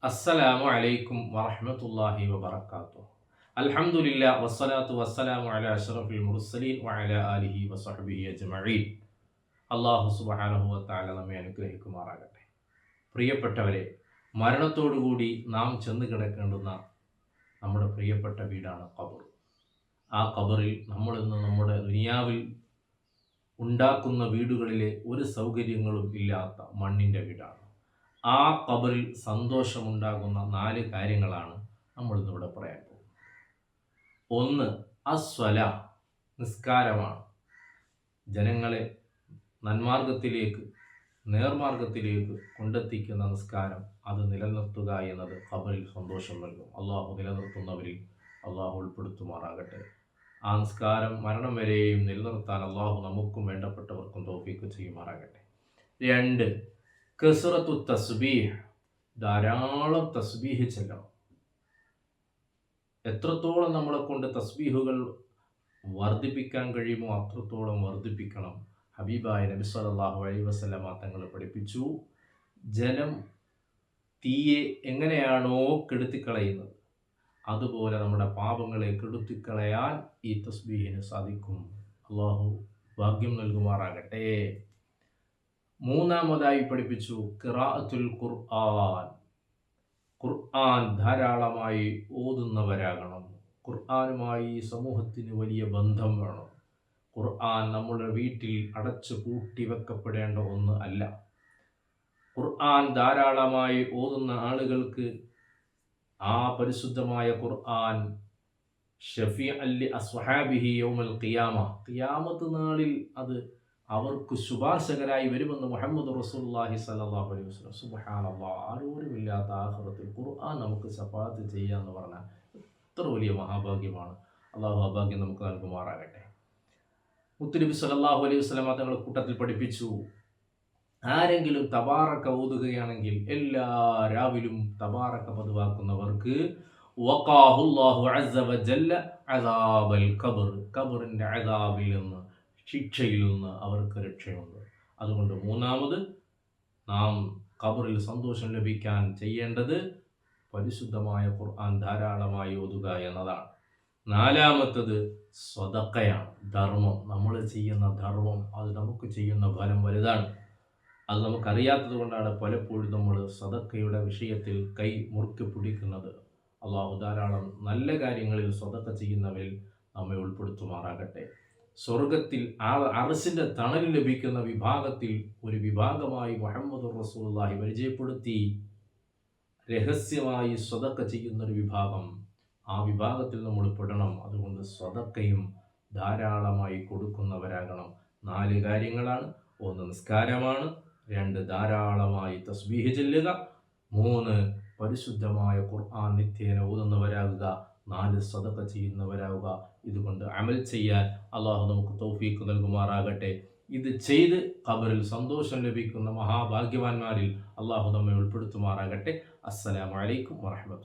അസ്സലാമു അലൈക്കും വറഹ്മത്തുള്ളാഹി വബറകാതുഹു. അൽഹംദുലില്ലാ വസ്സലാത്തു വസ്സലാമു അലാ അഷ്റഫിൽ മുർസലീൻ വഅലാ ആലിഹി വസഹ്ബിഹി അജ്മഈൻ. അല്ലാഹു സുബ്ഹാനഹു വ തആല നമ്മെ അനുഗ്രഹിക്കുമാറാകട്ടെ. പ്രിയപ്പെട്ടവരെ, മരണത്തോടുകൂടി നാം ചെന്ന് കിടക്കേണ്ടുന്ന നമ്മുടെ പ്രിയപ്പെട്ട വീടാണ് ഖബർ. ആ ഖബറിൽ നമ്മൾ ഇന്ന് നമ്മുടെ ദുനിയാവിൽ ഉണ്ടാക്കുന്ന വീടുകളിലെ ഒരു സൗകര്യങ്ങളും ഇല്ലാത്ത മണ്ണിൻ്റെ വീടാണ്. ആ ഖബറിൽ സന്തോഷമുണ്ടാകുന്ന 4 കാര്യങ്ങളാണ് നമ്മൾ ഇന്നിവിടെ പറയാൻ പോകുന്നത്. ഒന്ന്, അസ്വല, നിസ്കാരമാണ്. ജനങ്ങളെ നന്മാർഗത്തിലേക്ക്, നേർമാർഗത്തിലേക്ക് കൊണ്ടെത്തിക്കുന്ന നിസ്കാരം, അത് നിലനിർത്തുക എന്നത് ഖബറിൽ സന്തോഷം നൽകും. അള്ളാഹു നിലനിർത്തുന്നവരിൽ അള്ളാഹു ഉൾപ്പെടുത്തുമാറാകട്ടെ. ആ നിസ്കാരം മരണം വരെയും നിലനിർത്താൻ അള്ളാഹു നമുക്കും വേണ്ടപ്പെട്ടവർക്കും തൗഫീഖ് ചെയ്യുമാറാകട്ടെ. 2, കസ്റത്തു തസ്ബീഹ്, ധാരാളം തസ്ബീഹ് ചെല്ലണം. എത്രത്തോളം നമ്മളെ കൊണ്ട് തസ്ബീഹുകൾ വർദ്ധിപ്പിക്കാൻ കഴിയുമോ അത്രത്തോളം വർദ്ധിപ്പിക്കണം. ഹബീബായ നബി സല്ലല്ലാഹു അലൈഹി വസല്ലമ തങ്ങൾ പഠിപ്പിച്ചു, ജനം തീയെ എങ്ങനെയാണോ കെടുത്തിക്കളയുന്നത് അതുപോലെ നമ്മുടെ പാപങ്ങളെ കെടുത്തിക്കളയാൻ ഈ തസ്ബീഹിന് സാധിക്കും. അള്ളാഹു ഭാഗ്യം നൽകുമാറാകട്ടെ. 3-മതായി പഠിപ്പിച്ചു ഖിറാഅത്തുൽ ഖുർആൻ. ഖുർആൻ ധാരാളമായി ഓതുന്നവരാകണം. ഖുർആനുമായി സമൂഹത്തിന് വലിയ ബന്ധം വേണം. ഖുർആൻ നമ്മുടെ വീട്ടിൽ അടച്ചു പൂട്ടി വെക്കപ്പെടേണ്ട ഒന്ന് അല്ല. ഖുർആൻ ധാരാളമായി ഓതുന്ന ആളുകൾക്ക് ആ പരിശുദ്ധമായ ഖുർആൻ ഷഫീഅൻ ലി അസ്ഹാബിഹി യൗമൽ ഖിയാമ, ഖിയാമത്ത് നാളിൽ അത് അവർക്ക് ശുപാർശകരായി വരുമെന്ന് മുഹമ്മദ് റസൂലുള്ളാഹി സ്വല്ലല്ലാഹു അലൈഹി വസല്ലം. സുബ്ഹാനല്ലാഹ്, ആരോരുമില്ലാത്ത ആഖിറത്തിൽ ഖുർആൻ നമുക്ക് ശഫാഅത്ത് ചെയ്യുക എന്ന് പറഞ്ഞാൽ എത്ര വലിയ മഹാഭാഗ്യമാണ്. അള്ളാഹു ആ ഭാഗ്യം നമുക്ക് നൽകുമാറാകട്ടെ. മുത്തുനബി സ്വല്ലല്ലാഹു അലൈഹി വസല്ലം തങ്ങളുടെ കൂട്ടത്തിൽ പഠിപ്പിച്ചു, ആരെങ്കിലും തബാറക ഓതുകയാണെങ്കിൽ എല്ലാ രാവിലും തബാറക പതിവാക്കുന്നവർക്ക് വഖാഹുല്ലാഹു അസ്സ വജല്ല അദാബൽ ഖബർ, ഖബറിൻ്റെ അദാബിൽ നിന്ന്, ശിക്ഷയിൽ നിന്ന് അവർക്ക് രക്ഷയുണ്ട്. അതുകൊണ്ട് 3-മത്, നാം ഖബറിൽ സന്തോഷം ലഭിക്കാൻ ചെയ്യേണ്ടത് പരിശുദ്ധമായ ഖുർആൻ ധാരാളമായി ഓതുക എന്നതാണ്. 4-മത്തത് സ്വതക്കയാണ്, ധർമ്മം. നമ്മൾ ചെയ്യുന്ന ധർമ്മം അത് നമുക്ക് ചെയ്യുന്ന ഫലം വലുതാണ്. അത് നമുക്കറിയാത്തത് കൊണ്ടാണ് പലപ്പോഴും നമ്മൾ സദക്കയുടെ വിഷയത്തിൽ കൈ മുറുക്കി പിടിക്കുന്നത്. അള്ളാഹു ധാരാളം നല്ല കാര്യങ്ങളിൽ സദക്ക ചെയ്യുന്നവരിൽ നമ്മെ ഉൾപ്പെടുത്തുമാറാകട്ടെ. സ്വർഗത്തിൽ അർശിൻ്റെ തണൽ ലഭിക്കുന്ന വിഭാഗത്തിൽ ഒരു വിഭാഗമായി മുഹമ്മദ് റസൂലുള്ളാഹി പരിചയപ്പെടുത്തി. രഹസ്യമായി സദക്ക ചെയ്യുന്നൊരു വിഭാഗം, ആ വിഭാഗത്തിൽ നമ്മൾ പെടണം. അതുകൊണ്ട് സദക്കയും ധാരാളമായി കൊടുക്കുന്നവരാകണം. 4 കാര്യങ്ങളാണ്. 1, നിസ്കാരമാണ്. 2, ധാരാളമായി തസ്ബീഹ് ചെല്ലുക. 3, പരിശുദ്ധമായ ഖുർആൻ നിത്യേന ഓതുന്നവരാകുക. 4, സദഖ ചെയ്യുന്നവരാകുക. ഇതുകൊണ്ട് അമൽ ചെയ്യാൻ അള്ളാഹു നമുക്ക് തൗഫീഖ് നൽകുമാറാകട്ടെ. ഇത് ചെയ്ത് ഖബറിൽ സന്തോഷം ലഭിക്കുന്ന മഹാഭാഗ്യവാന്മാരിൽ അള്ളാഹു നമ്മെ ഉൾപ്പെടുത്തുമാറാകട്ടെ. അസ്സലാമു അലൈക്കും വറഹ്മത്തുള്ളാഹി.